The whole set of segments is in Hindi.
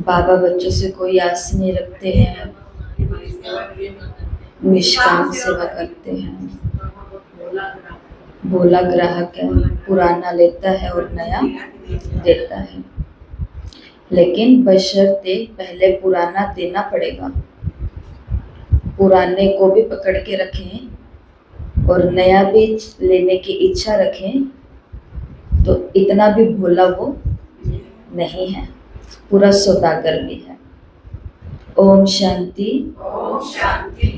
बाबा बच्चों से कोई आस नहीं रखते हैं, निष्काम सेवा करते हैं। भोला ग्राहक है, पुराना लेता है और नया देता है, लेकिन बशर्ते पहले पुराना देना पड़ेगा। पुराने को भी पकड़ के रखें और नया भी लेने की इच्छा रखें तो इतना भी भोला वो नहीं है, पूरा सौदागर भी है। ओम शांति। ओम शांति।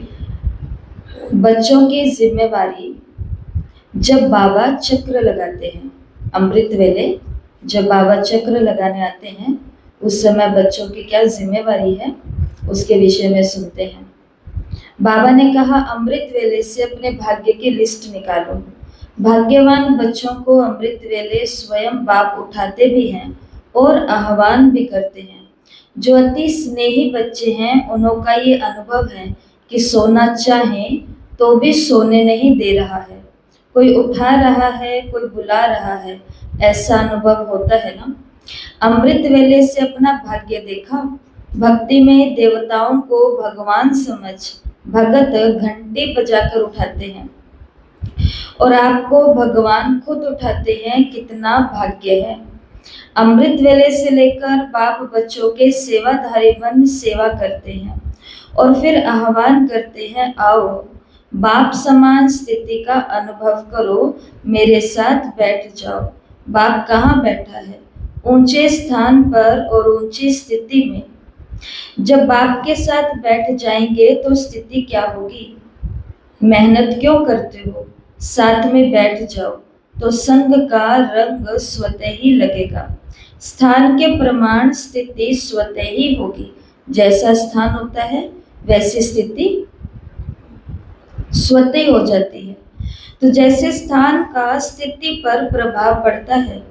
बच्चों की जिम्मेवारी, जब बाबा चक्र लगाते हैं, अमृत वेले जब बाबा चक्र लगाने आते हैं, उस समय बच्चों की क्या जिम्मेवारी है उसके विषय में सुनते हैं। बाबा ने कहा, अमृत वेले से अपने भाग्य की लिस्ट निकालो। भाग्यवान बच्चों को अमृत वेले स्वयं बाप उठाते भी हैं और आह्वान भी करते हैं। जो अति स्नेही बच्चे हैं, उनका ये अनुभव है कि सोना चाहें तो भी सोने नहीं दे रहा है, कोई उठा रहा है, कोई बुला रहा है, ऐसा अनुभव होता है ना। अमृत वेले से अपना भाग्य देखा। भक्ति में देवताओं को भगवान समझ भगत घंटे बजाकर उठाते हैं और आपको भगवान खुद उठाते हैं, कितना भाग्य है। अमृत वेले से लेकर बाप बच्चों के सेवाधारी बन सेवा करते हैं और फिर आह्वान करते हैं, आओ बाप समान स्थिति का अनुभव करो, मेरे साथ बैठ जाओ। बाप कहाँ बैठा है? ऊंचे स्थान पर और ऊंची स्थिति में। जब बाप के साथ बैठ जाएंगे तो स्थिति क्या होगी? मेहनत क्यों करते हो? साथ में बैठ जाओ तो संग का रंग स्वतः ही लगेगा। स्थान के प्रमाण स्थिति स्वतः ही होगी। जैसा स्थान होता है वैसी स्थिति स्वतः हो जाती है। तो जैसे स्थान का स्थिति पर प्रभाव पड़ता है,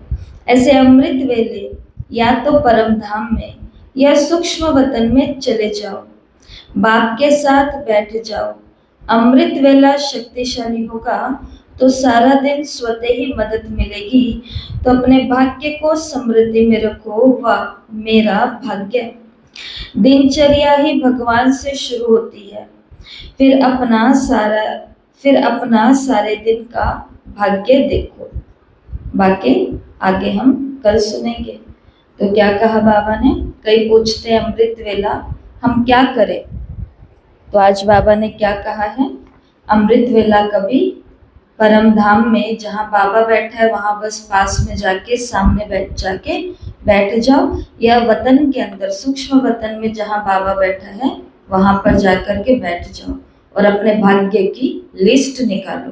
ऐसे अमृत वेले या तो परम धाम में या सूक्ष्म वतन में चले जाओ, बाप के साथ बैठ जाओ। अमृत वेला शक्तिशाली होगा तो सारा दिन स्वतः ही मदद मिलेगी। तो अपने भाग्य को समृद्धि में रखो। वाह मेरा भाग्य। दिनचर्या ही भगवान से शुरू होती है, फिर अपना सारे दिन का भाग्य देखो। बाकी आगे हम कल सुनेंगे। तो क्या कहा बाबा ने? कई पूछते हैं अमृत वेला हम क्या करें, तो आज बाबा ने क्या कहा है? अमृत वेला कभी परम धाम में जहाँ बाबा बैठा है वहाँ बस पास में जाके सामने बैठ जाओ, या वतन के अंदर सूक्ष्म वतन में जहाँ बाबा बैठा है वहाँ पर जाकर के बैठ जाओ और अपने भाग्य की लिस्ट निकालो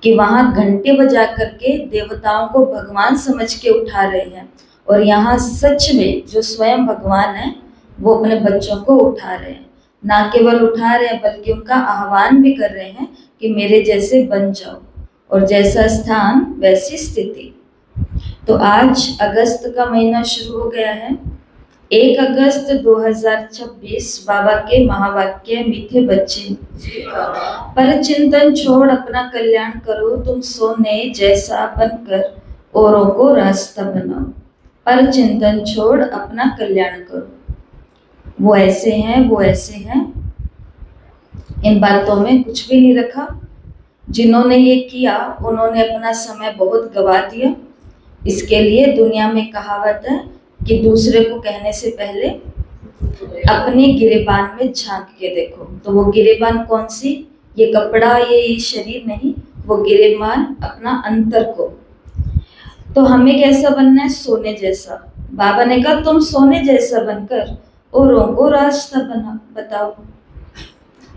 कि वहाँ घंटे बजा करके देवताओं को भगवान समझ के उठा रहे हैं और यहाँ सच में जो स्वयं भगवान है वो अपने बच्चों को उठा रहे हैं। ना केवल उठा रहे हैं बल्कि उनका आह्वान भी कर रहे हैं कि मेरे जैसे बन जाओ, और जैसा स्थान वैसी स्थिति। तो आज अगस्त का महीना शुरू हो गया है। 1 अगस्त 2026 बाबा के महावाक्य, मीठे बच्चे पर चिंतन छोड़ अपना कल्याण करो, तुम सोने जैसा बनकर औरों को रास्ता बनाओ। पर चिंतन छोड़ अपना कल्याण करो। वो ऐसे हैं, वो ऐसे हैं, इन बातों में कुछ भी नहीं रखा। जिन्होंने ये किया उन्होंने अपना समय बहुत गवा दिया। इसके लिए दुनिया में कहावत है कि दूसरे को कहने से पहले अपनी गिरेबान में झांक के देखो। तो वो गिरेबान कौन सी? ये कपड़ा, ये शरीर नहीं, वो गिरेबान अपना अंतर को। तो हमें कैसा बनना है? सोने जैसा। बाबा ने कहा तुम सोने जैसा बनकर औरों को रास्ता बताओ।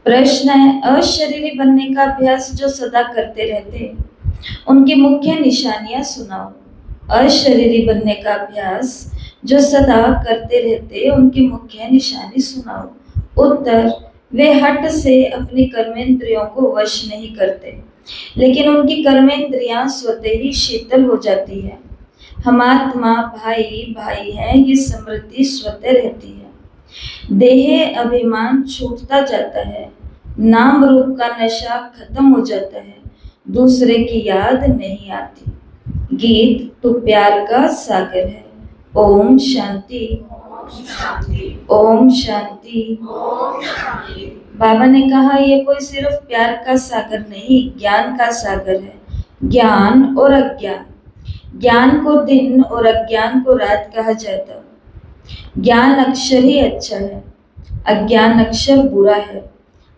प्रश्न है, अशरीरी बनने का अभ्यास जो सदा करते रहते हैं उनकी मुख्य निशानियां सुनाओ। अशरीरी बनने का अभ्यास जो सदा करते रहते उनकी मुख्य निशानी सुनाओ। उत्तर, वे हट से अपनी कर्मेंद्रियों को वश नहीं करते, लेकिन उनकी कर्मेंद्रियां स्वतः ही शीतल हो जाती है। हम आत्मा भाई भाई हैं, ये समृद्धि स्वतः रहती है। देह अभिमान छूटता जाता है, नाम रूप का नशा खत्म हो जाता है, दूसरे की याद नहीं आती। गीत तो प्यार का सागर है, ओम शांति, ओम शांति। बाबा ने कहा ये कोई सिर्फ प्यार का सागर नहीं, ज्ञान का सागर है। ज्ञान और अज्ञान, ज्ञान को दिन और अज्ञान को रात कहा जाता। ज्ञान अक्षर ही अच्छा है, अज्ञान अक्षर बुरा है।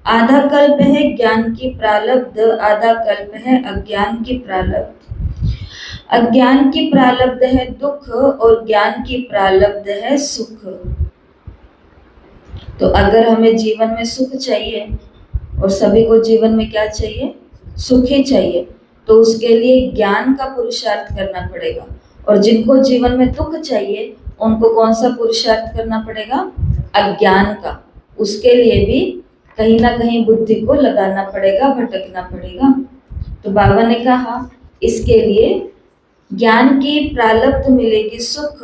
आधा कल्प है ज्ञान की प्रारब्ध, आधा कल्प है अज्ञान की प्रारब्ध। अज्ञान की प्रारब्ध है दुख और ज्ञान की प्रारब्ध है सुख। तो अगर हमें जीवन में सुख चाहिए, और सभी को जीवन में क्या चाहिए? सुख ही चाहिए, तो उसके लिए ज्ञान का पुरुषार्थ करना पड़ेगा। और जिनको जीवन में दुख चाहिए उनको कौन सा पुरुषार्थ करना पड़ेगा? अज्ञान का। उसके लिए भी कहीं ना कहीं बुद्धि को लगाना पड़ेगा, भटकना पड़ेगा। तो बाबा ने कहा इसके लिए ज्ञान की प्रारब्ध मिलेगी सुख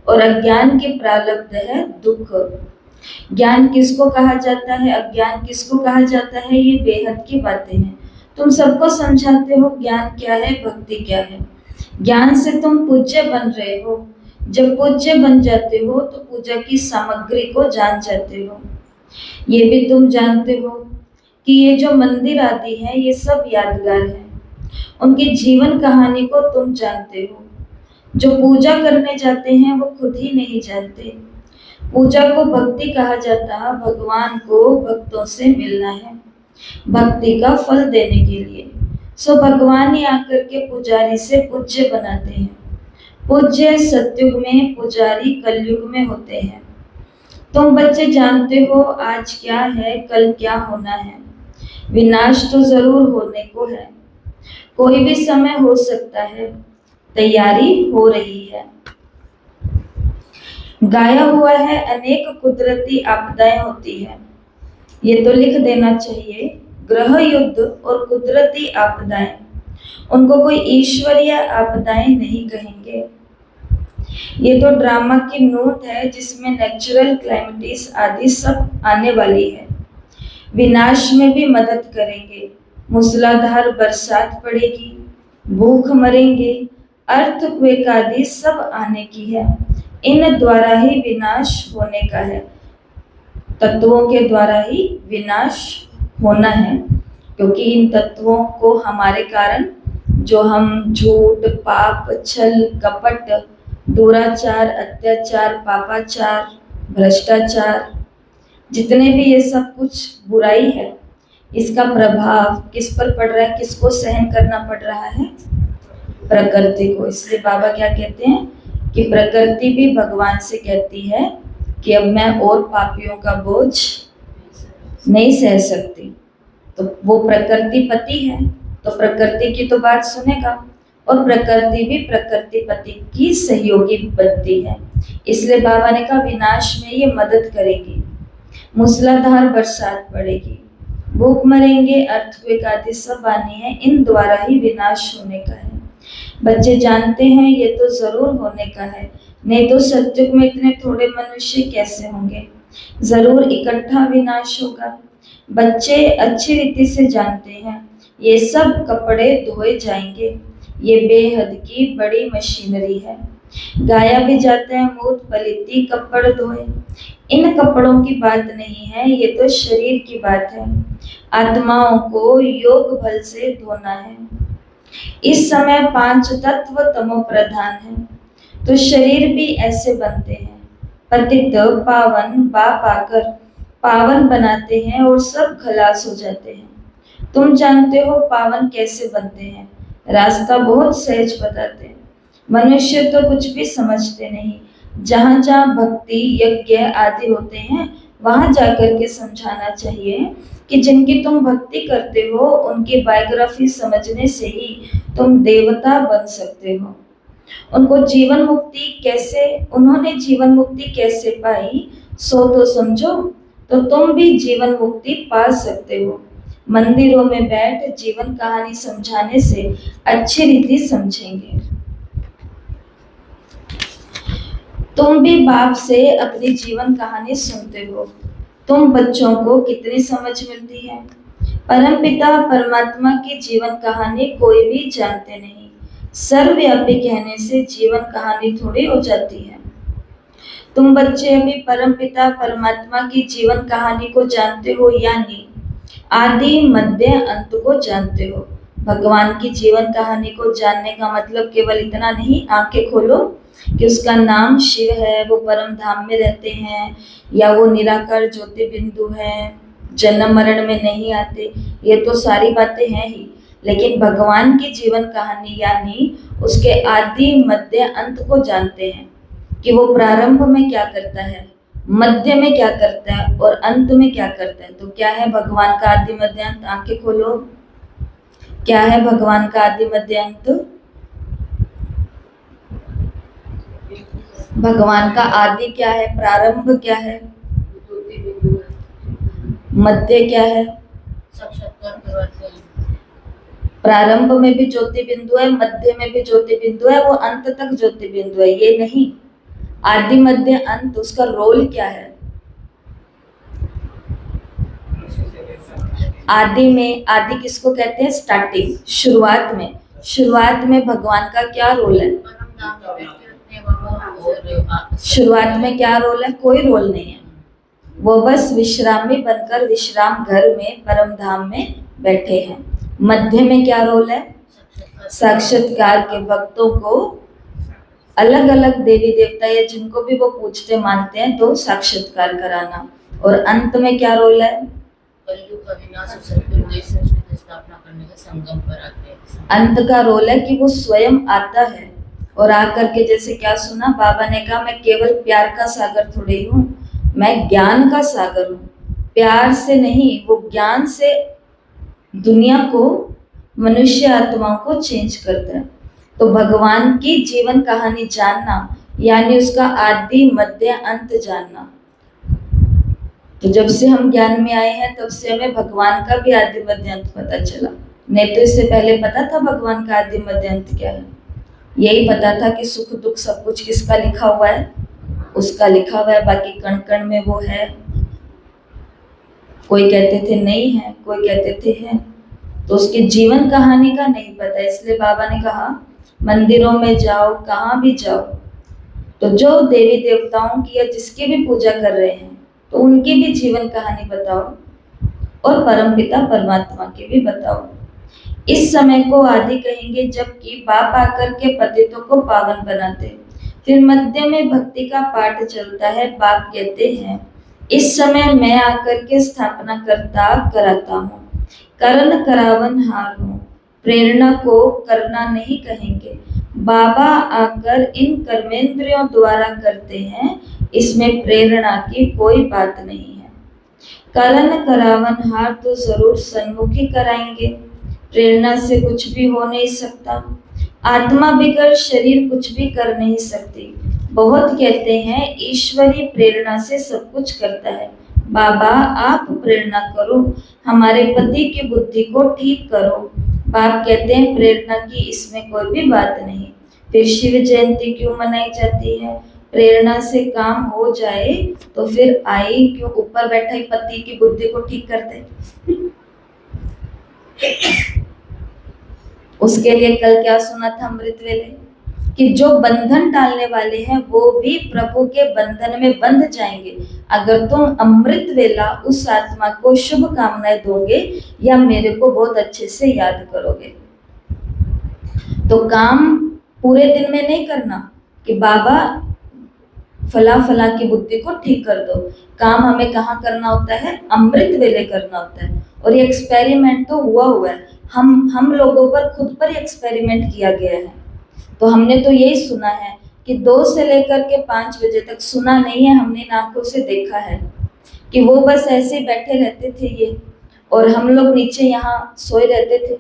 और अज्ञान की प्रारब्ध है दुख। ज्ञान किसको कहा जाता है, अज्ञान किसको कहा जाता है? ये बेहद की बातें हैं। तुम सबको समझाते हो ज्ञान क्या है, भक्ति क्या है। ज्ञान से तुम पूज्य बन रहे हो। जब पूज्य बन जाते हो तो पूजा की सामग्री को जान जाते हो। ये भी तुम जानते हो कि ये जो मंदिर आदि है ये सब यादगार है। उनकी जीवन कहानी को तुम जानते हो। जो पूजा करने जाते हैं वो खुद ही नहीं जानते। पूजा को भक्ति कहा जाता है। भगवान को भक्तों से मिलना है, भक्ति का फल देने के लिए। सो भगवान ही आकर के पुजारी से पूज्य बनाते हैं। पूज्य सतयुग में, पुजारी कलयुग में होते हैं। तुम बच्चे जानते हो आज क्या है, कल क्या होना है। विनाश तो जरूर होने को है, कोई भी समय हो सकता है, तैयारी हो रही है। गाया हुआ है अनेक कुदरती आपदाएं होती है। ये तो लिख देना चाहिए, ग्रह युद्ध और कुदरती आपदाएं, उनको कोई ईश्वरीय आपदाएं नहीं कहेंगे। ये तो ड्रामा की नोट है जिसमें नेचुरल क्लाइमिटीज आदि सब आने वाली है। विनाश में भी मदद करेंगे। मूसलाधार बरसात पड़ेगी, भूख मरेंगे, अर्थक्वेक आदि सब आने की है। इन द्वारा ही विनाश होने का है, तत्वों के द्वारा ही विनाश होना है। क्योंकि इन तत्वों को हमारे कारण जो हम झूठ, पाप, छल, कपट, दुराचार, अत्याचार, पापाचार, भ्रष्टाचार, जितने भी ये सब कुछ बुराई है, इसका प्रभाव किस पर पड़ रहा है, किसको सहन करना पड़ रहा है? प्रकृति को। इसलिए बाबा क्या कहते हैं कि प्रकृति भी भगवान से कहती है कि अब मैं और पापियों का बोझ नहीं सह सकती। तो वो प्रकृति पति है, तो प्रकृति की तो बात सुनेगा, और प्रकृति भी प्रकृति पति की सहयोगी बनती है। इसलिए बाबा ने कहा विनाश में ये मदद करेगी। मूसलाधार बरसात पड़ेगी, भूख मरेंगे, अर्थक्वेक आदि सब आनी है। इन द्वारा ही विनाश होने का है। बच्चे जानते हैं ये तो जरूर होने का है, नहीं तो सतयुग में इतने थोड़े मनुष्य कैसे होंगे। जरूर इकट्ठा विनाश होगा। बच्चे अच्छी रीति से जानते हैं ये सब कपड़े धोए जाएंगे। ये बेहद की बड़ी मशीनरी है। गाया भी जाता है मूत पलिती कपड़ धोए। इन कपड़ों की बात नहीं है, ये तो शरीर की बात है। आत्माओं को योग बल से धोना है। इस समय 5 तत्व तमो प्रधान है, तो शरीर भी ऐसे बनते हैं। पतित पावन बाप आकर पावन बनाते हैं और सब खलास हो जाते हैं। तुम जानते हो पावन कैसे बनते हैं, रास्ता बहुत सहज बताते हैं। मनुष्य तो कुछ भी समझते नहीं। जहाँ जहाँ भक्ति यज्ञ आदि होते हैं वहां जाकर के समझाना चाहिए कि जिनकी तुम भक्ति करते हो उनकी बायोग्राफी समझने से ही तुम देवता बन सकते हो। उनको जीवन मुक्ति कैसे, उन्होंने जीवन मुक्ति कैसे पाई सो तो समझो, तो तुम भी जीवन मुक्ति पा सकते हो। मंदिरों में बैठ जीवन कहानी समझाने से अच्छी रीति समझेंगे। तुम भी बाप से अपनी जीवन कहानी सुनते हो। तुम बच्चों को कितनी समझ मिलती है। परमपिता परमात्मा की जीवन कहानी कोई भी जानते नहीं। सर्वव्यापी कहने से जीवन कहानी थोड़ी हो जाती है। तुम बच्चे अभी परमपिता परमात्मा की जीवन कहानी को जानते हो या नहीं? आदि मध्य अंत को जानते हो? भगवान की जीवन कहानी को जानने का मतलब केवल इतना नहीं, आंखें खोलो कि उसका नाम शिव है, वो परम धाम में रहते हैं, या वो निराकार ज्योति बिंदु है, जन्म मरण में नहीं आते, ये तो सारी बातें हैं ही। लेकिन भगवान की जीवन कहानी यानी उसके आदि मध्य अंत को जानते हैं कि वो प्रारंभ में क्या करता है, मध्य में क्या करता है और अंत में क्या करता है। तो क्या है भगवान का आदि मध्य अंत? आंखें खोलो, क्या है भगवान का आदि मध्य अंत? भगवान का आदि क्या है, प्रारंभ क्या है, मध्य क्या है? प्रारंभ में भी ज्योति बिंदु है, मध्य में भी ज्योति बिंदु है, वो अंत तक ज्योति बिंदु है, ये नहीं। आदि मध्य अंत, उसका रोल क्या है? आदि में, आदि किसको कहते हैं? स्टार्टिंग, शुरुआत में। शुरुआत में भगवान का क्या रोल है? शुरुआत में क्या रोल है? कोई रोल नहीं है, वो बस विश्रामी बनकर विश्राम घर में परम धाम में बैठे हैं। मध्य में क्या रोल है? साक्षात्कार के भक्तों को अलग अलग देवी देवता या जिनको भी वो पूजते मानते हैं तो साक्षात्कार कराना। और अंत में क्या रोल है? स्थापना करने का संगम पर आते हैं। अंत का रोल है कि वो स्वयं आता है और आकर के, जैसे क्या सुना बाबा ने कहा, मैं केवल प्यार का सागर थोड़ी हूँ, मैं ज्ञान का सागर हूँ। प्यार से नहीं, वो ज्ञान से दुनिया को, मनुष्य आत्माओं को चेंज करता है। तो भगवान की जीवन कहानी जानना यानी उसका आदि मध्य अंत जानना। तो जब से हम ज्ञान में आए हैं तब से हमें भगवान का भी आदि मध्य अंत पता चला। नहीं तो इससे पहले पता था भगवान का आदि मध्य अंत क्या है? यही पता था कि सुख दुख सब कुछ किसका लिखा हुआ है? उसका लिखा हुआ है, बाकी कण कण में वो है। कोई कहते थे नहीं है, कोई कहते थे है। तो उसके जीवन कहानी का नहीं पता, इसलिए बाबा ने कहा मंदिरों में जाओ, कहाँ भी जाओ, तो जो देवी देवताओं की या जिसकी भी पूजा कर रहे हैं तो उनकी भी जीवन कहानी बताओ और परमपिता परमात्मा की भी बताओ। इस समय को आदि कहेंगे जबकि बाप आकर के पतितों को पावन बनाते। फिर मध्य में भक्ति का पाठ चलता है। बाप कहते हैं इस समय मैं आकर के स्थापना कराता हूँ, करण करावन हार हूँ। प्रेरणा को करना नहीं कहेंगे, बाबा आकर इन कर्मेंद्रियों द्वारा करते हैं, इसमें प्रेरणा की कोई बात नहीं है। करण करावन हार तो जरूर सन्मुखी कराएंगे, प्रेरणा से कुछ भी हो नहीं सकता। आत्मा बिगर शरीर कुछ भी कर नहीं सकती। बहुत कहते हैं ईश्वरी प्रेरणा से सब कुछ करता है। बाबा आप प्रेरणा करो, हमारे पति की बुद्धि को ठीक करो। बाप कहते हैं प्रेरणा की इसमें कोई भी बात नहीं। फिर शिव जयंती क्यों मनाई जाती है? प्रेरणा से काम हो जाए तो फिर आई क्यों ऊपर बैठा ही पति की बुद्धि को ठीक कर दे। उसके लिए कल क्या सुना था अमृत वेले कि जो बंधन डालने वाले हैं वो भी प्रभु के बंधन में बंध जाएंगे अगर तुम अमृत वेला उस आत्मा को शुभ कामनाएं दोगे या मेरे को बहुत अच्छे से याद करोगे। तो काम पूरे दिन में नहीं करना कि बाबा फला फला की बुद्धि को ठीक कर दो। काम हमें कहाँ करना होता है? अमृत वेले करना होता है। और ये एक्सपेरिमेंट तो हुआ है, हम लोगों पर खुद पर एक्सपेरिमेंट किया गया है। तो हमने तो यही सुना है कि 2 से लेकर के 5 बजे तक, सुना नहीं है, हमने आंखों से देखा है कि वो बस ऐसे बैठे रहते थे ये, और हम लोग नीचे यहाँ सोए रहते थे।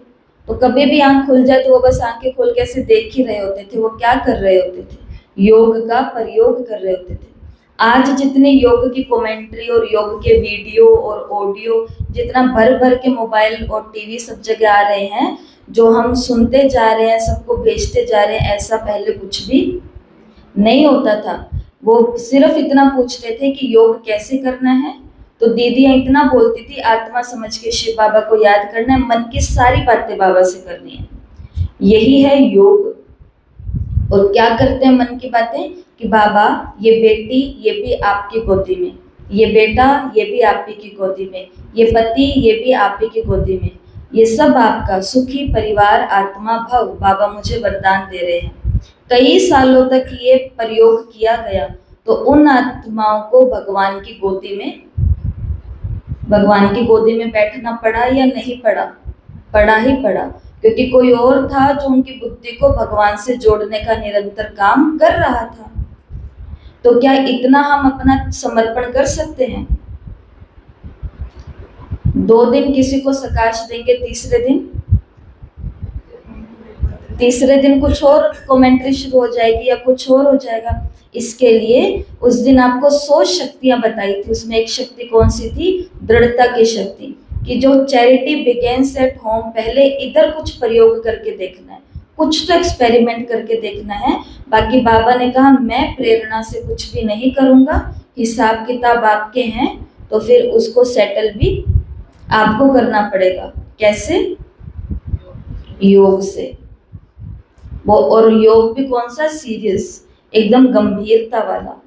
तो कभी भी आंख खुल जाए तो वो बस आंखें खोल के ऐसे देख ही रहे होते थे। वो क्या कर रहे होते थे? योग का प्रयोग कर रहे होते थे। आज जितने योग की कमेंट्री और योग के वीडियो और ऑडियो जितना भर भर के मोबाइल और टीवी सब जगह आ रहे हैं, जो हम सुनते जा रहे हैं, सबको भेजते जा रहे हैं, ऐसा पहले कुछ भी नहीं होता था। वो सिर्फ इतना पूछते थे कि योग कैसे करना है, तो दीदियाँ इतना बोलती थी आत्मा समझ के शिव बाबा को याद करना है, मन की सारी बातें बाबा से करनी है, यही है योग। और क्या करते हैं मन की बातें कि बाबा ये बेटी ये भी आपकी गोदी में, ये बेटा ये भी आप ही की गोदी में, ये पति ये भी आप ही की गोदी में, ये सब आपका सुखी परिवार आत्मा भव बाबा मुझे वरदान दे रहे हैं। कई सालों तक ये प्रयोग किया गया तो उन आत्माओं को भगवान की गोदी में बैठना पड़ा या नहीं पड़ा? पड़ा ही पड़ा, क्योंकि कोई और था जो उनकी बुद्धि को भगवान से जोड़ने का निरंतर काम कर रहा था। तो क्या इतना हम अपना समर्पण कर सकते हैं? 2 दिन किसी को सकाश देंगे, तीसरे दिन कुछ और कमेंट्री शुरू हो जाएगी या कुछ और हो जाएगा। इसके लिए उस दिन आपको 100 शक्तियां बताई थी। उसमें एक शक्ति कौन सी थी? दृढ़ता की शक्ति, कि जो चैरिटी बिगेन्स एट होम, पहले इधर कुछ प्रयोग करके देखना है, कुछ तो एक्सपेरिमेंट करके देखना है। बाकी बाबा ने कहा मैं प्रेरणा से कुछ भी नहीं करूंगा, हिसाब किताब आपके हैं, तो फिर उसको सेटल भी आपको करना पड़ेगा। कैसे? योग से। वो और योग भी कौन सा? सीरियस, एकदम गंभीरता वाला।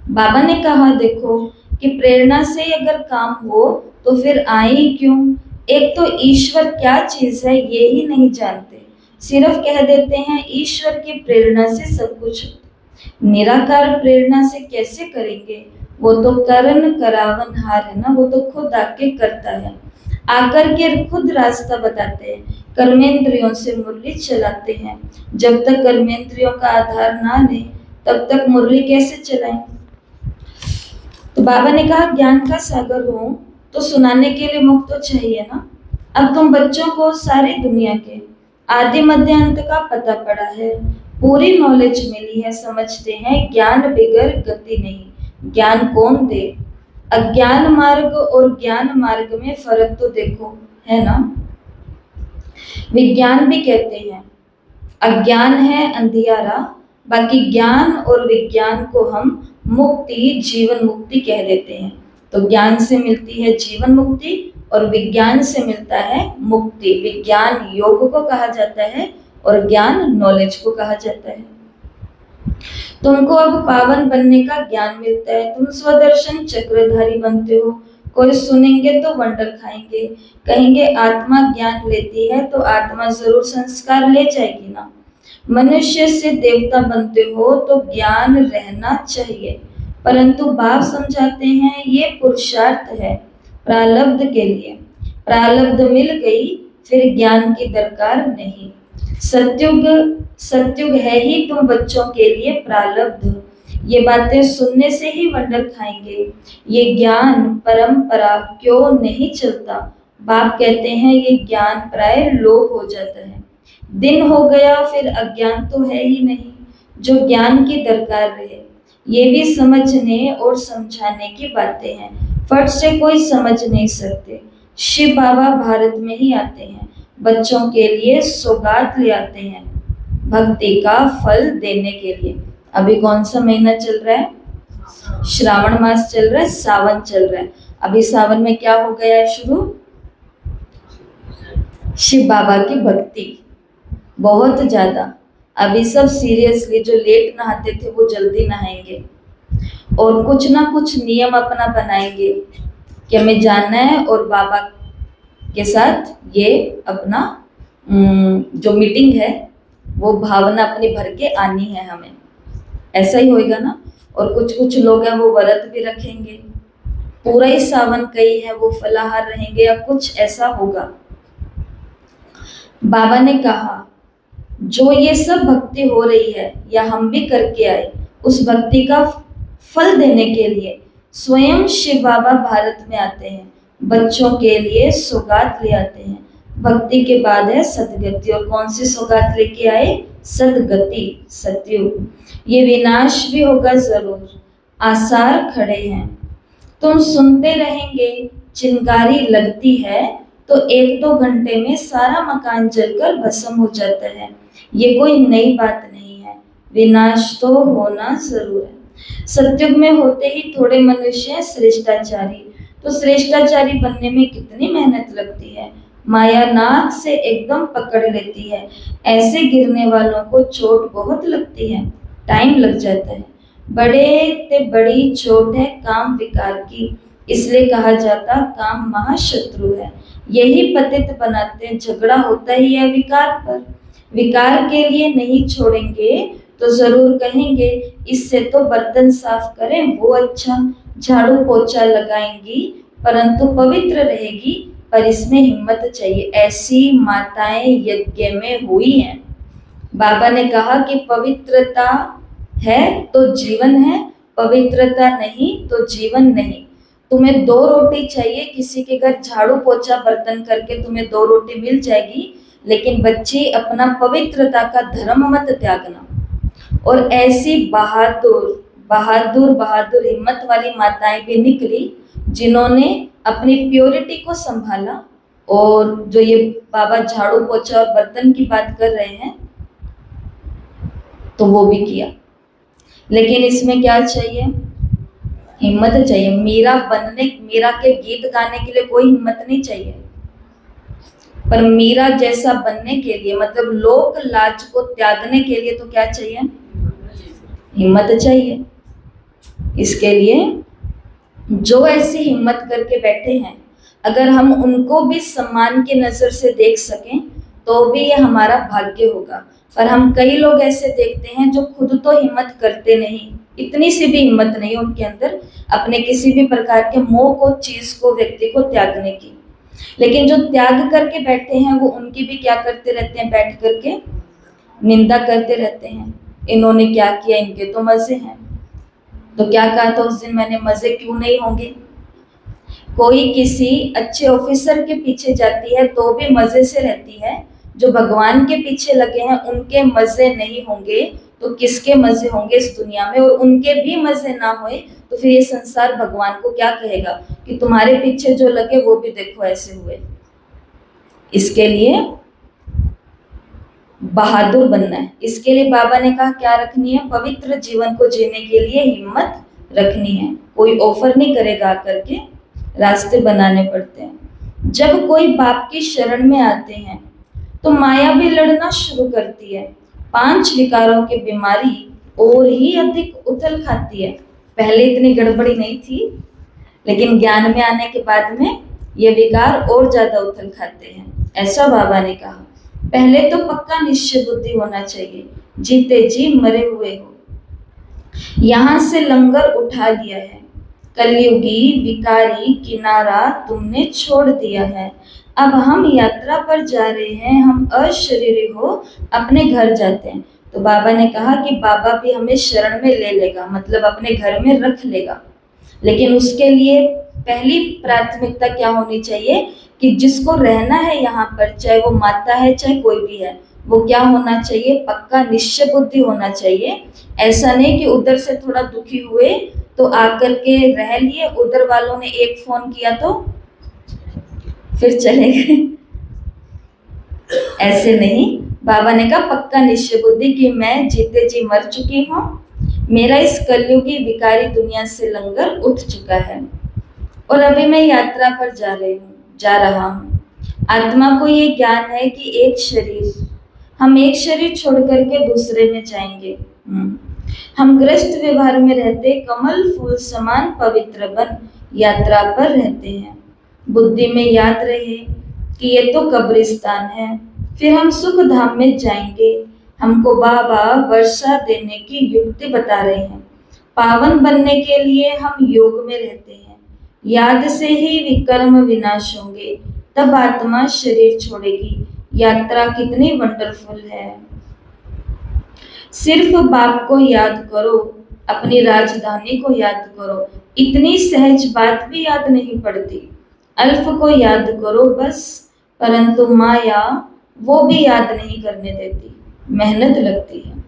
बाबा ने कहा देखो कि प्रेरणा से अगर काम हो तो फिर आए क्यों? एक तो ईश्वर क्या चीज है ये ही नहीं जानते, सिर्फ कह देते हैं ईश्वर की प्रेरणा से सब कुछ। निराकार प्रेरणा से कैसे करेंगे? वो तो करण करावनहार है ना, वो तो खुद आके करता है, आकर के खुद रास्ता बताते हैं, कर्मेंद्रियों से मुरली चलाते हैं। जब तक कर्मेंद्रियों का आधार ना ले तब तक मुरली कैसे चलाएं? तो बाबा ने कहा ज्ञान का सागर हो तो सुनाने के लिए मुख तो चाहिए ना। अब तुम बच्चों को सारी दुनिया के आदि मध्य अंत का पता पड़ा है, पूरी नॉलेज मिली है, समझते हैं ज्ञान बिगर गति नहीं। ज्ञान कौन दे? अज्ञान मार्ग और ज्ञान मार्ग में फर्क तो देखो, है ना। विज्ञान भी कहते हैं अज्ञान है अंधियारा, बाकी ज्ञान और विज्ञान को हम मुक्ति, जीवन मुक्ति कह देते हैं। तो ज्ञान से मिलती है जीवन मुक्ति और विज्ञान से मिलता है मुक्ति। विज्ञान योग को कहा जाता है और ज्ञान नॉलेज को कहा जाता है। तुमको अब पावन बनने का ज्ञान मिलता है, तुम स्वदर्शन चक्रधारी बनते हो। कोई सुनेंगे तो वंडर खाएंगे, कहेंगे आत्मा ज्ञान लेती है तो आत्मा जरूर संस्कार ले जाएगी ना। मनुष्य से देवता बनते हो तो ज्ञान रहना चाहिए, परंतु बाप समझाते हैं ये पुरुषार्थ है प्रारब्ध के लिए। प्रारब्ध मिल गई फिर ज्ञान की दरकार नहीं। सत्युग है ही तुम बच्चों के लिए प्रारब्ध। ये बातें सुनने से ही वंडर खाएंगे। ये ज्ञान परंपरा क्यों नहीं चलता? बाप कहते हैं ये ज्ञान प्राय लोप हो जाता है। दिन हो गया फिर अज्ञान तो है ही नहीं जो ज्ञान की दरकार रहे। ये भी समझने और समझाने की बातें हैं, फट से कोई समझ नहीं सकते। शिव बाबा भारत में ही आते हैं, बच्चों के लिए सौगात ले आते हैं, भक्ति का फल देने के लिए। अभी कौन सा महीना चल रहा है? श्रावण मास चल रहा है, सावन चल रहा है। अभी सावन में क्या हो गया है शुरू? शिव बाबा की भक्ति बहुत ज्यादा। अभी सब सीरियसली, जो लेट नहाते थे वो जल्दी नहाएंगे और कुछ ना कुछ नियम अपना बनाएंगे कि हमें जानना है और बाबा के साथ ये अपना जो मीटिंग है वो भावना अपनी भर के आनी है हमें। ऐसा ही होएगा ना। और कुछ कुछ लोग हैं वो व्रत भी रखेंगे, पूरा ही सावन, कई है वो फलाहार रहेंगे या कुछ ऐसा होगा। बाबा ने कहा जो ये सब भक्ति हो रही है या हम भी करके आए, उस भक्ति का फल देने के लिए स्वयं शिव बाबा भारत में आते हैं, बच्चों के लिए सौगात ले आते हैं। भक्ति के बाद है सदगति, और कौन सी सौगात लेके आए? सदगति, सतयुग। ये विनाश भी होगा जरूर, आसार खड़े हैं। तुम सुनते रहेंगे, चिंगारी लगती है तो 1-2 घंटे में सारा मकान जलकर भस्म हो जाता है। ये कोई नई बात नहीं है, विनाश तो होना जरूर है। सतयुग में होते ही थोड़े मनुष्य श्रेष्ठाचारी, तो श्रेष्ठाचारी बनने में कितनी मेहनत लगती है। माया नाक से एकदम पकड़ लेती है। ऐसे गिरने वालों को चोट बहुत लगती है, टाइम लग जाता है। बड़े ते बड़ी चोट है काम विकार की, इसलिए कहा जाता काम महाशत्रु है। यही पतित बनाते, झगड़ा होता ही है विकार पर। विकार के लिए नहीं छोड़ेंगे तो जरूर कहेंगे इससे तो बर्तन साफ करें वो अच्छा, झाड़ू पोछा लगाएंगी परंतु पवित्र रहेगी, पर इसमें हिम्मत चाहिए। ऐसी माताएं यज्ञ में हुई हैं। बाबा ने कहा कि पवित्रता है तो जीवन है, पवित्रता नहीं तो जीवन नहीं। तुम्हें 2 रोटी चाहिए, किसी के घर झाड़ू पोछा बर्तन करके तुम्हें 2 रोटी मिल जाएगी, लेकिन बच्ची अपना पवित्रता का धर्म मत त्यागना। और ऐसी बहादुर हिम्मत वाली माताएं भी निकली जिन्होंने अपनी प्योरिटी को संभाला। और जो ये बाबा झाड़ू पोछा और बर्तन की बात कर रहे हैं तो वो भी किया, लेकिन इसमें क्या चाहिए? हिम्मत चाहिए। मीरा के गीत गाने के लिए कोई हिम्मत नहीं चाहिए, पर मीरा जैसा बनने के लिए, मतलब लोक लाज को त्यागने के लिए तो क्या चाहिए? हिम्मत चाहिए। इसके लिए जो ऐसी हिम्मत करके बैठे हैं, अगर हम उनको भी सम्मान की नजर से देख सकें तो भी ये हमारा भाग्य होगा। पर हम कई लोग ऐसे देखते हैं जो खुद तो हिम्मत करते नहीं, इतनी सी भी हिम्मत नहीं उनके अंदर अपने किसी भी प्रकार के मोह को, चीज को, व्यक्ति को त्यागने की। लेकिन जो त्याग करके बैठे हैं वो उनकी भी क्या करते रहते हैं? बैठ करके निंदा करते रहते हैं। इन्होंने क्या किया, इनके तो मजे हैं। तो क्या कहा था उस दिन मैंने, मजे क्यों नहीं होंगे? कोई किसी अच्छे ऑफिसर के पीछे जाती है तो भी मजे से रहती है, जो भगवान के पीछे लगे हैं उनके मजे नहीं होंगे तो किसके मजे होंगे इस दुनिया में? और उनके भी मजे ना होए तो फिर ये संसार भगवान को क्या कहेगा कि तुम्हारे पीछे जो लगे वो भी देखो ऐसे हुए। इसके लिए बहादुर बनना है। इसके लिए बाबा ने कहा क्या रखनी है? पवित्र जीवन को जीने के लिए हिम्मत रखनी है। कोई ऑफर नहीं करेगा आकर के, रास्ते बनाने पड़ते हैं। जब कोई बाप की शरण में आते हैं तो माया भी लड़ना शुरू करती है। 5 विकारों की बीमारी और ही अधिक उथल खाती है। पहले इतनी गड़बड़ी नहीं थी, लेकिन ज्ञान में आने के बाद में ये विकार और ज्यादा उथल खाते हैं। ऐसा बाबा ने कहा। पहले तो पक्का निश्चय बुद्धि होना चाहिए, जीते जी मरे हुए हो। यहां से लंगर उठा लिया है, कलयुगी विकारी किनारा तुमने छोड़ दिया है। अब हम यात्रा पर जा रहे हैं, हम अशरीरी हो अपने घर जाते हैं। तो बाबा ने कहा कि बाबा भी हमें शरण में ले लेगा, मतलब अपने घर में रख लेगा। लेकिन उसके लिए पहली प्राथमिकता क्या होनी चाहिए कि जिसको रहना है यहाँ पर, चाहे वो माता है चाहे कोई भी है, वो क्या होना चाहिए? पक्का निश्चय बुद्धि होना चाहिए। ऐसा नहीं कि उधर से थोड़ा दुखी हुए तो आकर के रह लिए, उधर वालों ने एक फोन किया तो फिर चले गए। ऐसे नहीं, बाबा ने कहा पक्का निश्चय बुद्धि कि मैं जीते जी मर चुकी हूँ, मेरा इस कलयुगी विकारी दुनिया से लंगर उठ चुका है और अभी मैं यात्रा पर जा रहा हूँ। आत्मा को ये ज्ञान है कि हम एक शरीर छोड़ करके दूसरे में जाएंगे। हम ग्रस्त व्यवहार में रहते कमल फूल समान पवित्र बन यात्रा पर रहते हैं। बुद्धि में याद रहे कि ये तो कब्रिस्तान है, फिर हम सुख धाम में जाएंगे। हमको बाबा वर्षा देने की युक्ति बता रहे हैं। पावन बनने के लिए हम योग में रहते हैं। याद से ही विकर्म विनाश होंगे, तब आत्मा शरीर छोड़ेगी। यात्रा कितनी वंडरफुल है। सिर्फ बाप को याद करो, अपनी राजधानी को याद करो। इतनी सहज बात भी याद नहीं पड़ती। अल्फ को याद करो बस, परंतु माया वो भी याद नहीं करने देती, मेहनत लगती है।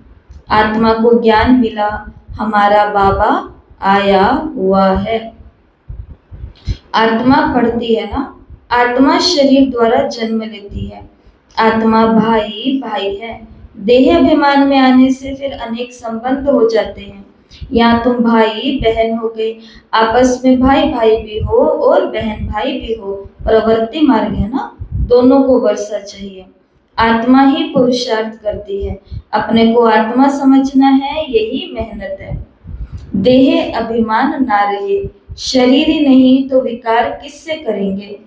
आत्मा को ज्ञान मिला, हमारा बाबा आया हुआ है। आत्मा पढ़ती है ना, आत्मा शरीर द्वारा जन्म लेती है। आत्मा भाई भाई है। देह अभिमान में आने से फिर अनेक संबंध हो जाते हैं। यहाँ तुम भाई बहन हो गए, आपस में भाई भाई भी हो और बहन भाई भी हो। प्रवृत्ति मार्ग है ना, दोनों को वर्षा चाहिए। आत्मा ही पुरुषार्थ करती है, अपने को आत्मा समझना है, यही मेहनत है। देह अभिमान ना रहे, शरीर ही नहीं तो विकार किससे करेंगे।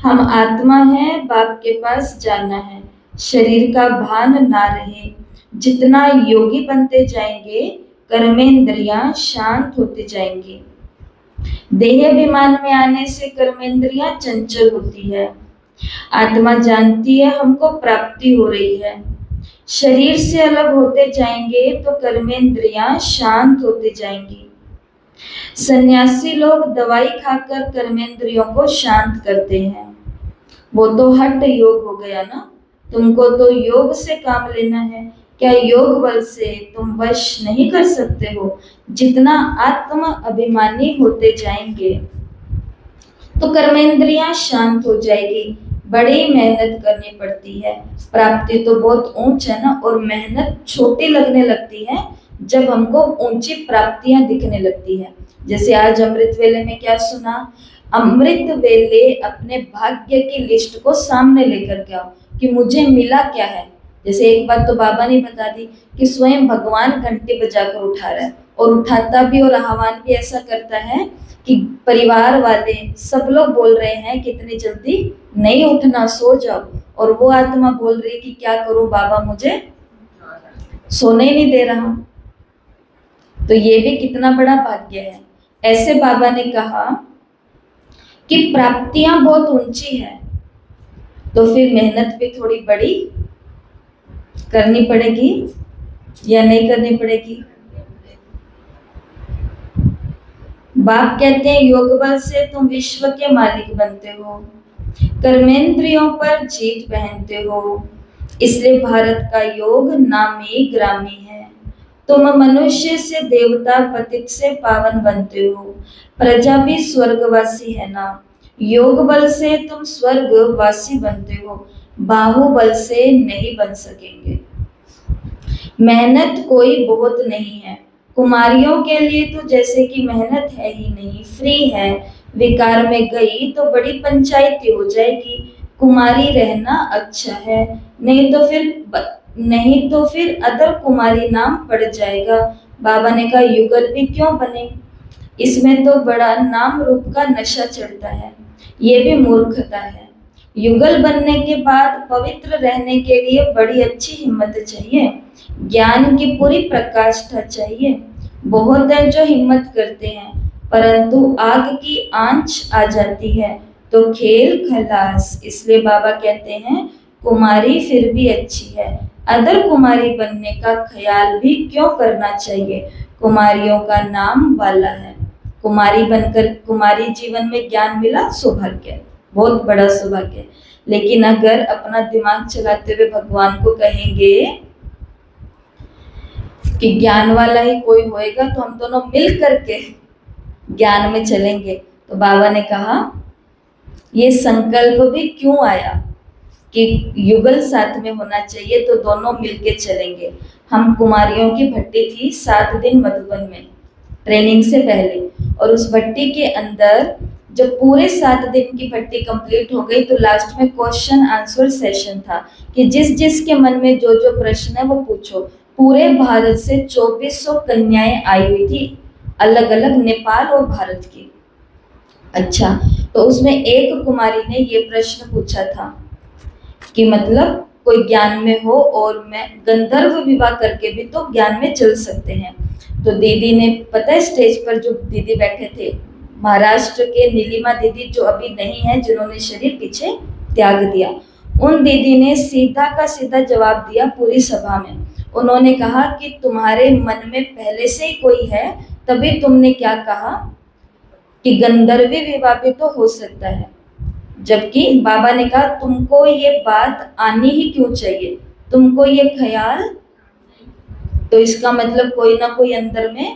हम आत्मा है, बाप के पास जाना है, शरीर का भान ना रहे। जितना योगी बनते जाएंगे, कर्मेंद्रियां शांत होते जाएंगी। देह अभिमान में आने से कर्मेंद्रियां चंचल होती है। आत्मा जानती है हमको प्राप्ति हो रही है। शरीर से अलग होते जाएंगे तो कर्मेंद्रियां शांत होते जाएंगी। सन्यासी लोग दवाई खाकर कर्मेंद्रियों को शांत करते हैं। वो तो हठ योग हो गया ना, तुमको तो योग से काम लेना है। क्या योग बल से तुम वश नहीं कर सकते हो। जितना आत्म अभिमानी होते जाएंगे तो कर्मेंद्रियां शांत हो जाएगी। बड़ी मेहनत करनी पड़ती है, प्राप्ति तो बहुत ऊंच है ना, और मेहनत छोटी लगने लगती है जब हमको ऊंची प्राप्तियां दिखने लगती है। जैसे आज अमृत वेले में क्या सुना, अमृत वेले अपने भाग्य की लिस्ट को सामने लेकर के आओ कि मुझे मिला क्या है। जैसे एक बात तो बाबा ने बता दी कि स्वयं भगवान घंटी बजाकर उठा रहा है, और उठाता भी और आह्वान भी ऐसा करता है कि परिवार वाले सब लोग बोल रहे हैं कि इतनी जल्दी नहीं उठना, सो जाओ, और वो आत्मा बोल रही है कि क्या करूं बाबा, मुझे सोने ही नहीं दे रहा। तो ये भी कितना बड़ा भाग्य है। ऐसे बाबा ने कहा कि प्राप्तियां बहुत ऊंची है, तो फिर मेहनत भी थोड़ी बड़ी करनी पड़ेगी या नहीं करनी पड़ेगी। बाप कहते हैं योग बल से तुम विश्व के मालिक बनते हो, कर्मेंद्रियों पर जीत पहनते हो। इसलिए भारत का योग नामी ग्रामी है। तुम मनुष्य से देवता, पतित से पावन बनते हो। प्रजा भी स्वर्गवासी है ना। योग बल से तुम स्वर्गवासी बनते हो, बाहुबल से नहीं बन सकेंगे। मेहनत कोई बहुत नहीं है। कुमारियों के लिए तो जैसे कि मेहनत है ही नहीं, फ्री है। विकार में गई तो बड़ी पंचायती हो जाएगी। कुमारी रहना अच्छा है, नहीं तो फिर अदर कुमारी नाम पड़ जाएगा। बाबा ने कहा युगल भी क्यों बने, इसमें तो बड़ा नाम रूप का नशा चढ़ता है, ये भी मूर्खता है। युगल बनने के बाद पवित्र रहने के लिए बड़ी अच्छी हिम्मत चाहिए, ज्ञान की पूरी प्रकाष्ठा चाहिए। बहुत है जो हिम्मत करते हैं, परंतु आग की आंच आ जाती है तो खेल खलास। इसलिए बाबा कहते हैं कुमारी फिर भी अच्छी है, अदर कुमारी बनने का ख्याल भी क्यों करना चाहिए। कुमारियों का नाम वाला है। कुमारी बनकर कुमारी जीवन में ज्ञान मिला, सौभाग्य, बहुत बड़ा सौभाग्य। लेकिन अगर अपना दिमाग चलाते हुए भगवान को कहेंगे कि ज्ञान वाला ही कोई होएगा तो हम दोनों मिल करके ज्ञान में चलेंगे, तो बाबा ने कहा ये संकल्प भी क्यों आया कि युगल साथ में होना चाहिए, तो दोनों मिलके चलेंगे। हम कुमारियों की भट्टी थी 7 दिन मधुबन में ट्रेनिंग से पहले, और उस भट्टी के अंदर जब पूरे 7 दिन की भट्टी कंप्लीट हो गई तो लास्ट में क्वेश्चन आंसर सेशन था कि जिस जिस के मन में जो जो प्रश्न है वो पूछो। पूरे भारत से 2400 कन्याएं आई हुई थी, अलग अलग नेपाल और भारत की। अच्छा, तो उसमें एक कुमारी ने ये प्रश्न पूछा था कि मतलब कोई ज्ञान में हो और मैं गंधर्व विवाह करके भी तो ज्ञान में चल सकते हैं। तो दीदी ने, पता है स्टेज पर जो दीदी बैठे थे, महाराष्ट्र के नीलिमा दीदी जो अभी नहीं है, जिन्होंने शरीर पीछे त्याग दिया, उन दीदी ने सीधा का सीधा जवाब दिया पूरी सभा में। उन्होंने कहा कि तुम्हारे मन में पहले से ही कोई है, तभी तुमने क्या कहा कि गंधर्वी विवाह भी तो हो सकता है। जबकि बाबा ने कहा तुमको ये बात आनी ही क्यों चाहिए, तुमको ये ख्याल, तो इसका मतलब कोई ना कोई अंदर में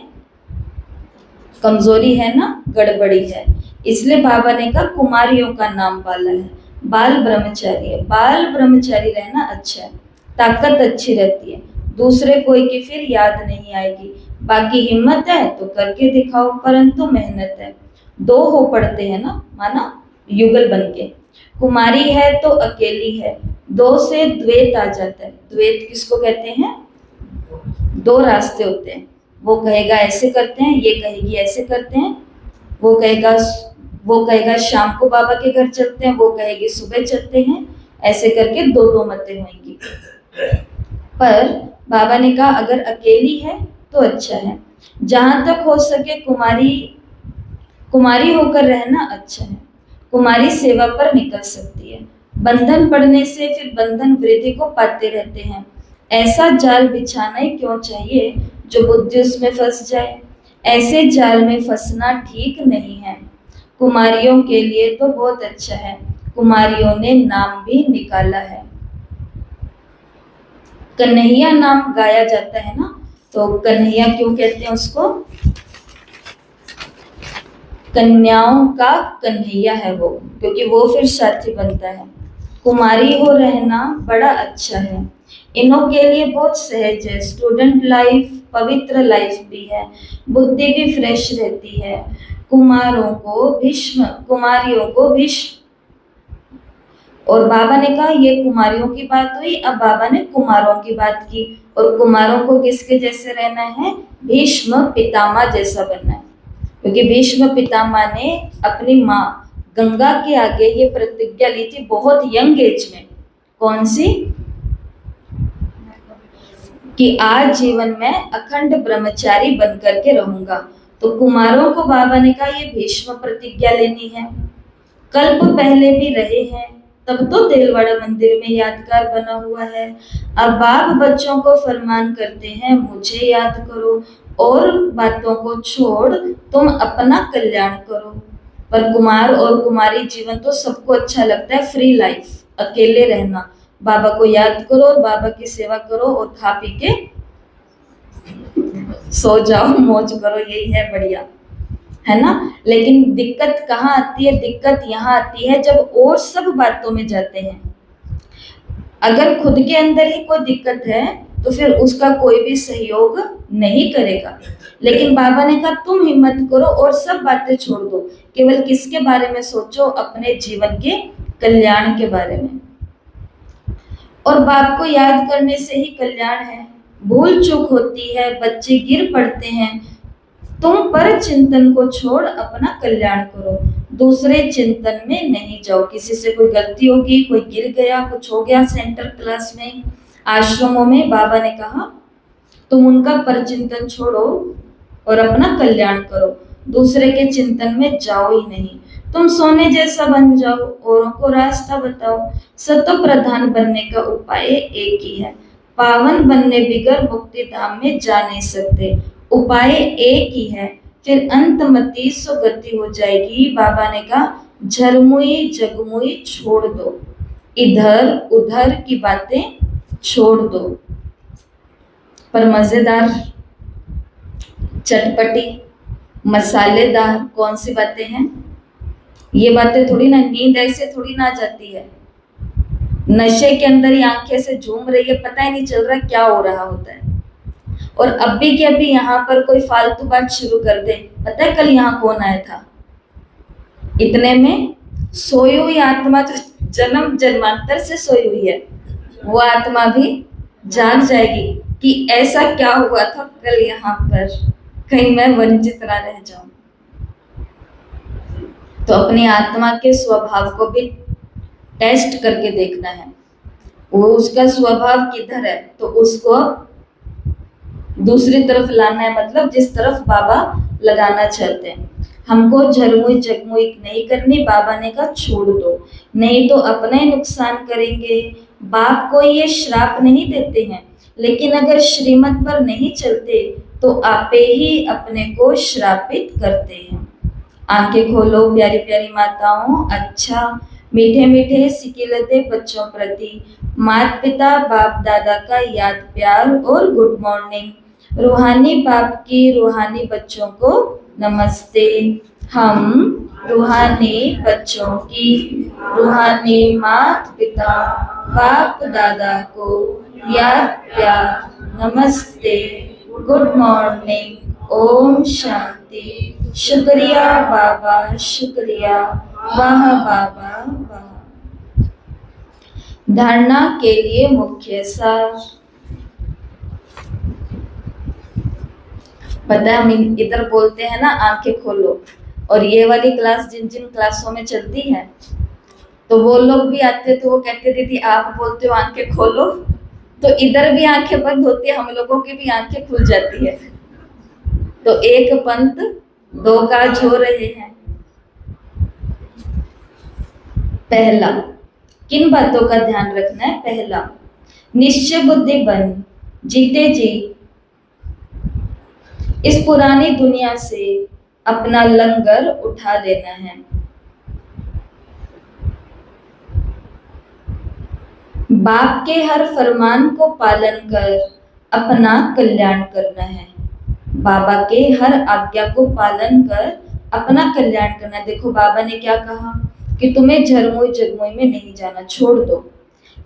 कमजोरी है ना, गड़बड़ी है। इसलिए बाबा ने कहा कुमारियों का नाम बाला है, बाल ब्रह्मचारी है। बाल ब्रह्मचारी रहना अच्छा है, ताकत अच्छी रहती है, दूसरे कोई की फिर याद नहीं आएगी। बाकी हिम्मत है तो करके दिखाओ, परंतु मेहनत है। 2 हो पड़ते हैं ना, माना युगल बन के, कुमारी है तो अकेली है, दो से द्वैत आ जाता है। द्वैत किसको कहते हैं? दो रास्ते होते हैं, वो कहेगा ऐसे करते हैं, ये कहेगी ऐसे करते हैं, वो कहेगा शाम को बाबा के घर चलते हैं, वो कहेगी सुबह चलते हैं, ऐसे करके दो दो मतें होंगी। पर बाबा ने कहा अगर अकेली है तो अच्छा है, जहां तक हो सके कुमारी होकर रहना अच्छा है। कुमारी सेवा पर निकल सकती है, बंधन पड़ने से फिर बंधन वृद्धि को पाते रहते हैं। ऐसा जाल बिछाना ही क्यों चाहिए जो बुद्धि उसमें फंस जाए। ऐसे जाल में फंसना ठीक नहीं है। कुमारियों के लिए तो बहुत अच्छा है, कुमारियों ने नाम भी निकाला है। कन्हैया नाम गाया जाता है ना, तो कन्हैया क्यों कहते हैं उसको? कन्याओं का कन्हैया है वो, क्योंकि वो फिर साथी बनता है। कुमारी हो रहना बड़ा अच्छा है, इनों के लिए बहुत सहज है। स्टूडेंट लाइफ पवित्र लाइफ भी है, बुद्धि भी फ्रेश रहती है। कुमारियों को भीष्म। और बाबा ने कहा ये कुमारियों की बात हुई, अब बाबा ने कुमारों की बात की। और कुमारों को किसके जैसे रहना है? भीष्म पितामह जैसा बनना है, क्योंकि भीष्म पितामह ने अपनी माँ गंगा के आगे ये प्रतिज्ञा ली थी बहुत यंग एज में। कौन सी? कि आज जीवन में अखंड ब्रह्मचारी बन करके रहूंगा। तो कुमारों को बाबा ने कहा ये भीष्म प्रतिज्ञा लेनी है। कल्प पहले भी रहे हैं, तब तो देलवाड़ा मंदिर में यादगार बना हुआ है। अब बाप बच्चों को फरमान करते हैं मुझे याद करो और बातों को छोड़ तुम अपना कल्याण करो। पर कुमार और कुमारी जीवन तो सबको अच्छा लगता है, फ्री लाइफ, अकेले रहना, बाबा को याद करो, बाबा की सेवा करो और खा पी के सो जाओ, मौज करो, यही है बढ़िया, है ना। लेकिन दिक्कत कहाँ आती है? दिक्कत यहाँ आती है जब और सब बातों में जाते हैं। अगर खुद के अंदर ही कोई दिक्कत है तो फिर उसका कोई भी सहयोग नहीं करेगा। लेकिन बाबा ने कहा तुम हिम्मत करो और सब बातें छोड़ दो, केवल किसके बारे में सोचो? अपने जीवन के कल्याण के बारे में। और बाप को याद करने से ही कल्याण है। भूल चूक होती है, बच्चे गिर पड़ते हैं, तुम पर चिंतन को छोड़ अपना कल्याण करो, दूसरे चिंतन में नहीं जाओ। किसी से कोई गलती होगी, कोई गिर गया, कुछ हो गया सेंटर क्लास में, आश्रमों में, बाबा ने कहा तुम उनका परचिंतन छोड़ो और अपना कल्याण करो, दूसरे के चिंतन में जाओ ही नहीं। तुम सोने जैसा बन जाओ, औरों को रास्ता बताओ। सतो प्रधान बनने का उपाय एक ही है, पावन बनने बिगर मुक्ति धाम में जा नहीं सकते। उपाय एक ही है, फिर अंतमति सुगति हो जाएगी। बाबा ने कहा झरमुई जगमुई छोड़ दो, इधर उधर की बातें छोड़ दो। पर मजेदार, चटपटी, मसालेदार कौन सी बातें हैं? ये बातें थोड़ी ना, नींद ऐसे थोड़ी ना जाती है, नशे के अंदर ही आंखें से झूम रही है, पता ही नहीं चल रहा क्या हो रहा होता है। और अभी के अभी यहाँ पर कोई फालतू बात शुरू कर दे, पता है कल यहाँ कौन आया था, इतने में सोई हुई आत्मा जो जन्म जन्मांतर से सोई हुई है वो आत्मा भी जाग जाएगी कि ऐसा क्या हुआ था कल यहाँ पर, कहीं मैं वंचित ना रह जाऊं। तो अपनी आत्मा के स्वभाव को भी टेस्ट करके देखना है, वो उसका स्वभाव किधर है, तो उसको दूसरी तरफ लाना है, मतलब जिस तरफ बाबा लगाना चाहते हैं। हमको झरमुई जगमुई नहीं करनी, बाबा ने कहा छोड़ दो, नहीं तो अपना ही नुकसान करेंगे। बाप को ये श्राप नहीं देते हैं, लेकिन अगर श्रीमत पर नहीं चलते तो आपे ही अपने को श्रापित करते हैं। आंखें खोलो प्यारी प्यारी माताओं। अच्छा, मीठे मीठे सिकिलते बच्चों प्रति माता पिता बाप दादा का याद प्यार और गुड मॉर्निंग। रूहानी बाप की रूहानी बच्चों को नमस्ते। हम रूहानी बच्चों की रूहानी माता पिता बाप दादा को याद प्यार नमस्ते, गुड मॉर्निंग, ओम शांति। शुक्रिया बाबा, शुक्रिया, वाह बाबा वाह। धारणा के लिए मुख्य सार। पता है हम इधर बोलते हैं ना आंखें खोलो, और ये वाली क्लास जिन जिन क्लासों में चलती है तो वो लोग भी आते तो वो कहते दीदी आप बोलते हो आंखें खोलो, तो इधर भी आंखें बंद होती है, हम लोगों की भी आंखें खुल जाती है। तो एक पंथ दो काज हो रहे हैं। पहला, किन बातों का ध्यान रखना है? पहला, निश्चय बुद्धि बन जीते जी इस पुरानी दुनिया से अपना लंगर उठा लेना है। बाप के हर फरमान को पालन कर अपना कल्याण करना है। बाबा के हर आज्ञा को पालन कर अपना कल्याण करना है। देखो बाबा ने क्या कहा कि तुम्हें झरमोई जगमोई में नहीं जाना, छोड़ दो।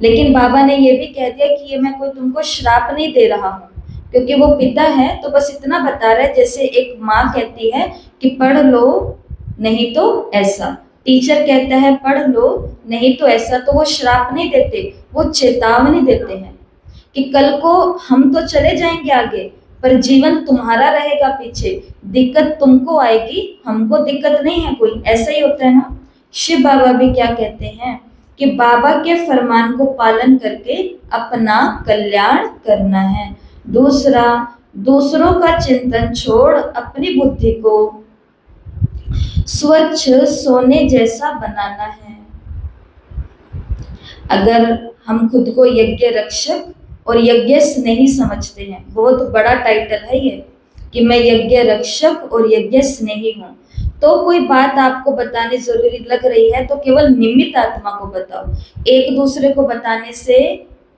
लेकिन बाबा ने ये भी कह दिया कि ये मैं कोई तुमको श्राप नहीं दे रहा हूँ, क्योंकि वो पिता है तो बस इतना बता रहा है, जैसे एक माँ कहती है कि पढ़ लो नहीं तो ऐसा, टीचर कहता है पढ़ लो नहीं तो ऐसा, तो वो श्राप नहीं देते, वो चेतावनी देते हैं कि कल को हम तो चले जाएंगे आगे, पर जीवन तुम्हारा रहेगा पीछे, दिक्कत तुमको आएगी, हमको दिक्कत नहीं है कोई। ऐसा ही होता है ना। शिव बाबा भी क्या कहते हैं कि बाबा के फरमान को पालन करके अपना कल्याण करना है। दूसरा, दूसरों का चिंतन छोड़ अपनी बुद्धि को स्वच्छ सोने जैसा बनाना है। अगर हम खुद को यज्ञ रक्षक और यज्ञ स्नेही समझते हैं, बहुत बड़ा टाइटल है ये कि मैं यज्ञ रक्षक और यज्ञ स्नेही हूँ, तो कोई बात आपको बताने जरूरी लग रही है तो केवल निमित्त आत्मा को बताओ। एक दूसरे को बताने से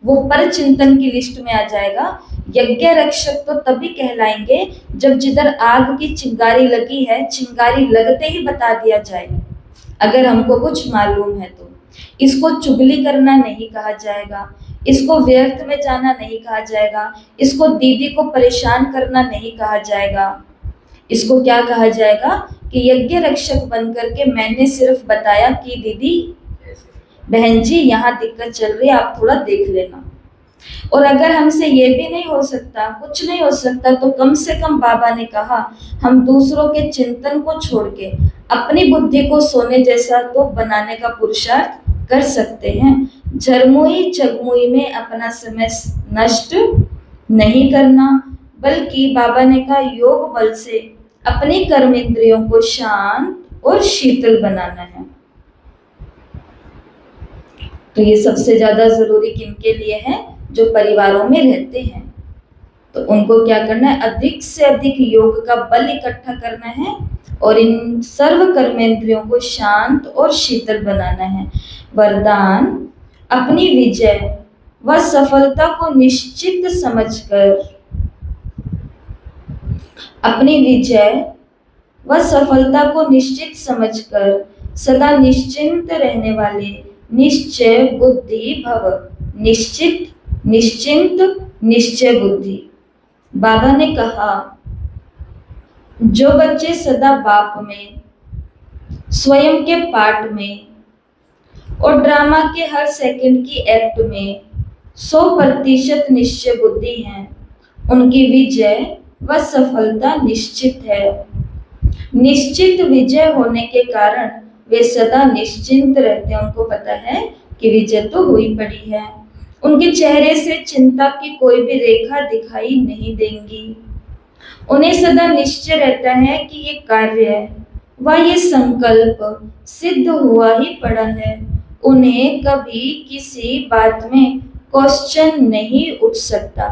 वो पर चिंतन की लिस्ट में आ जाएगा। यज्ञ रक्षक तो तभी कहलाएंगे जब जिधर आग की चिंगारी लगी है, चिंगारी लगते ही बता दिया जाए, अगर हमको कुछ मालूम है तो। इसको चुगली करना नहीं कहा जाएगा, इसको व्यर्थ में जाना नहीं कहा जाएगा, इसको दीदी को परेशान करना नहीं कहा जाएगा। इसको क्या कहा जाएगा कि यज्ञ रक्षक बनकर के मैंने सिर्फ बताया कि दीदी बहन जी यहाँ दिक्कत चल रही है, आप थोड़ा देख लेना। और अगर हमसे ये भी नहीं हो सकता, कुछ नहीं हो सकता, तो कम से कम बाबा ने कहा हम दूसरों के चिंतन को छोड़ के अपनी बुद्धि को सोने जैसा तो बनाने का पुरुषार्थ कर सकते हैं। झरमुई चगमुई में अपना समय नष्ट नहीं करना, बल्कि बाबा ने कहा योग बल से अपनी कर्म इंद्रियों को शांत और शीतल बनाना है। तो ये सबसे ज्यादा जरूरी किनके लिए है? जो परिवारों में रहते हैं, तो उनको क्या करना है? अधिक से अधिक योग का बल इकट्ठा करना है और इन सर्व कर्मेंद्रियों को शांत और शीतल बनाना है। वरदान, अपनी विजय व सफलता को निश्चित समझकर, अपनी विजय व सफलता को निश्चित समझकर सदा निश्चिंत रहने वाले निश्चय बुद्धि भव। निश्चित, निश्चिंत, निश्चय बुद्धि। बाबा ने कहा जो बच्चे सदा बाप में, स्वयं के पाठ में और ड्रामा के हर सेकंड की एक्ट में 100% निश्चय बुद्धि हैं, उनकी विजय व सफलता निश्चित है। निश्चित विजय होने के कारण वे सदा निश्चिंत रहते हैं। उनको पता है कि विजय तो हुई पड़ी है। उनके चेहरे से चिंता की कोई भी रेखा दिखाई नहीं देंगी। उन्हें सदा निश्चय रहता है कि ये कार्य व ये संकल्प सिद्ध हुआ ही पड़ा है। उन्हें कभी किसी बात में क्वेश्चन नहीं उठ सकता,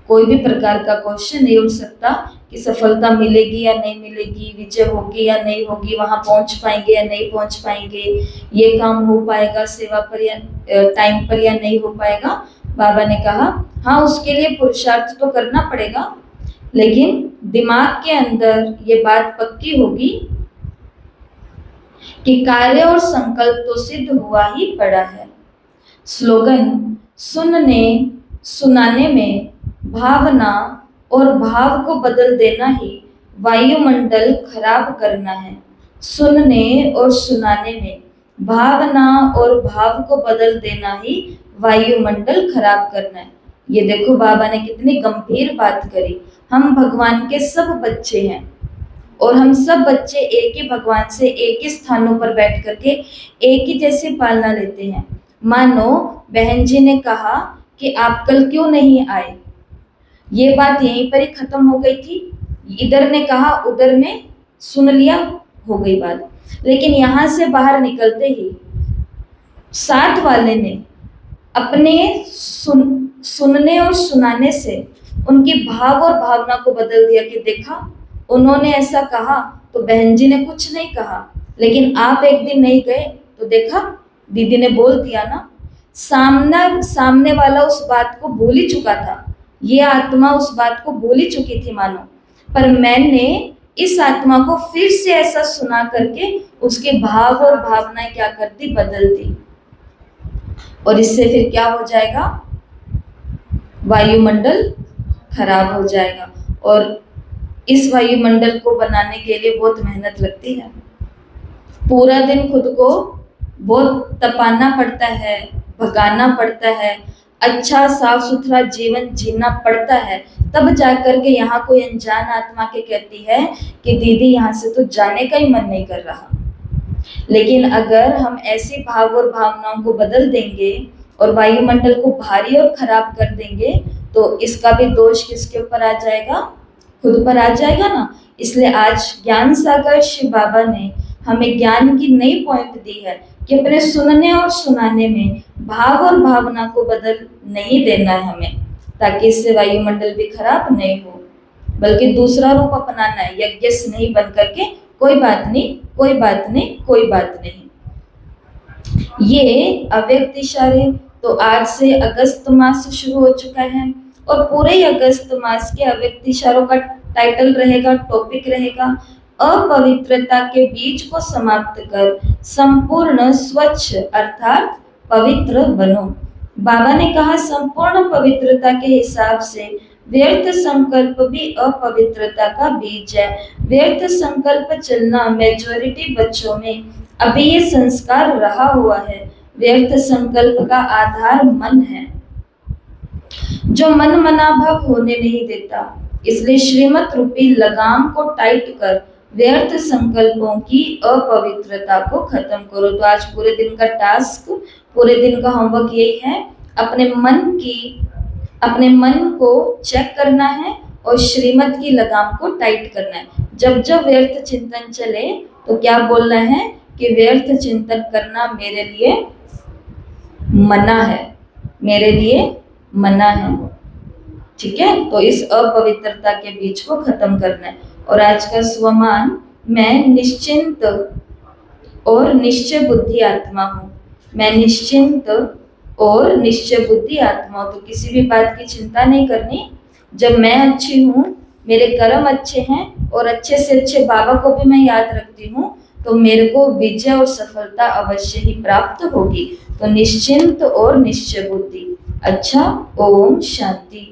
कोई भी प्रकार का क्वेश्चन नहीं उठ सकता कि सफलता मिलेगी या नहीं मिलेगी, विजय होगी या नहीं होगी, वहां पहुंच पाएंगे या नहीं पहुंच पाएंगे, ये काम हो पाएगा सेवा पर या टाइम पर या नहीं हो पाएगा। बाबा ने कहा हाँ उसके लिए पुरुषार्थ तो करना पड़ेगा, लेकिन दिमाग के अंदर ये बात पक्की होगी कि कार्य और संकल्प तो सिद्ध हुआ ही पड़ा है। स्लोगन, सुनने सुनाने में भावना और भाव को बदल देना ही वायुमंडल खराब करना है। सुनने और सुनाने में भावना और भाव को बदल देना ही वायुमंडल खराब करना है। ये देखो बाबा ने कितनी गंभीर बात करी। हम भगवान के सब बच्चे हैं और हम सब बच्चे एक ही भगवान से एक ही स्थानों पर बैठ करके एक ही जैसी पालना लेते हैं। मानो बहन जी ने कहा कि आप कल क्यों नहीं आए, ये बात यहीं पर ही खत्म हो गई थी। इधर ने कहा, उधर ने सुन लिया, हो गई बात। लेकिन यहाँ से बाहर निकलते ही साथ वाले ने अपने सुनने और सुनाने से उनकी भाव और भावना को बदल दिया कि देखा उन्होंने ऐसा कहा तो बहन जी ने कुछ नहीं कहा, लेकिन आप एक दिन नहीं गए तो देखा दीदी ने बोल दिया ना। सामने वाला उस बात को भूल ही चुका था, ये आत्मा उस बात को भूल ही चुकी थी मानो, पर मैंने इस आत्मा को फिर से ऐसा सुना करके उसके भाव और भावनाएं क्या करती, बदलती। और इससे फिर क्या हो जाएगा, वायुमंडल खराब हो जाएगा। और इस वायुमंडल को बनाने के लिए बहुत मेहनत लगती है। पूरा दिन खुद को बहुत तपाना पड़ता है, भगाना पड़ता है, अच्छा साफ सुथरा जीवन जीना पड़ता है, तब जाकर के यहाँ कोई अनजान आत्मा के कहती है कि दीदी यहाँ से तो जाने का ही मन नहीं कर रहा। लेकिन अगर हम ऐसे भाव और भावनाओं को बदल देंगे और वायुमंडल को भारी और खराब कर देंगे तो इसका भी दोष किसके ऊपर आ जाएगा, खुद पर आ जाएगा ना। इसलिए आज ज्ञान सागर शिव बाबा ने हमें ज्ञान की नई पॉइंट दी है कि अपने सुनने और सुनाने में भाव और भावना को बदल नहीं देना है हमें, ताकि इससे वायुमंडल भी खराब नहीं हो, बल्कि दूसरा रूप अपनाना है, यज्ञ नहीं बन करके कोई बात नहीं, कोई बात नहीं, कोई बात नहीं। ये अव्यक्त इशारे तो आज से अगस्त मास शुरू हो चुका है और पूरे अगस्त मास के अव्यक्त इशारों का टाइटल रहेगा, टॉपिक रहेगा, अपवित्रता के बीज को समाप्त कर संपूर्ण स्वच्छ अर्थात पवित्र बनो। बाबा ने कहा संपूर्ण पवित्रता के हिसाब से व्यर्थ संकल्प भी अपवित्रता का बीज है। व्यर्थ संकल्प चलना मेजॉरिटी बच्चों में अभी ये संस्कार रहा हुआ है। व्यर्थ संकल्प का आधार मन है, जो मन मनाभव होने नहीं देता। इसलिए श्रीमत रूपी लगाम को टाइट कर व्यर्थ संकल्पों की अपवित्रता को खत्म करो। तो आज पूरे दिन का टास्क, पूरे दिन का होमवर्क यही है, अपने मन को चेक करना है और श्रीमत की लगाम को टाइट करना है। जब जब व्यर्थ चिंतन चले तो क्या बोलना है कि व्यर्थ चिंतन करना मेरे लिए मना है, मेरे लिए मना है। ठीक है, तो इस अपवित्रता के बीज को खत्म करना है। और आज का स्वमान, मैं निश्चिंत और निश्चय बुद्धि आत्मा हूँ। मैं निश्चिंत और निश्चय बुद्धि आत्मा हूँ, तो किसी भी बात की चिंता नहीं करनी। जब मैं अच्छी हूँ, मेरे कर्म अच्छे हैं और अच्छे से अच्छे बाबा को भी मैं याद रखती हूँ, तो मेरे को विजय और सफलता अवश्य ही प्राप्त होगी। तो निश्चिंत और निश्चय बुद्धि। अच्छा, ओम शांति।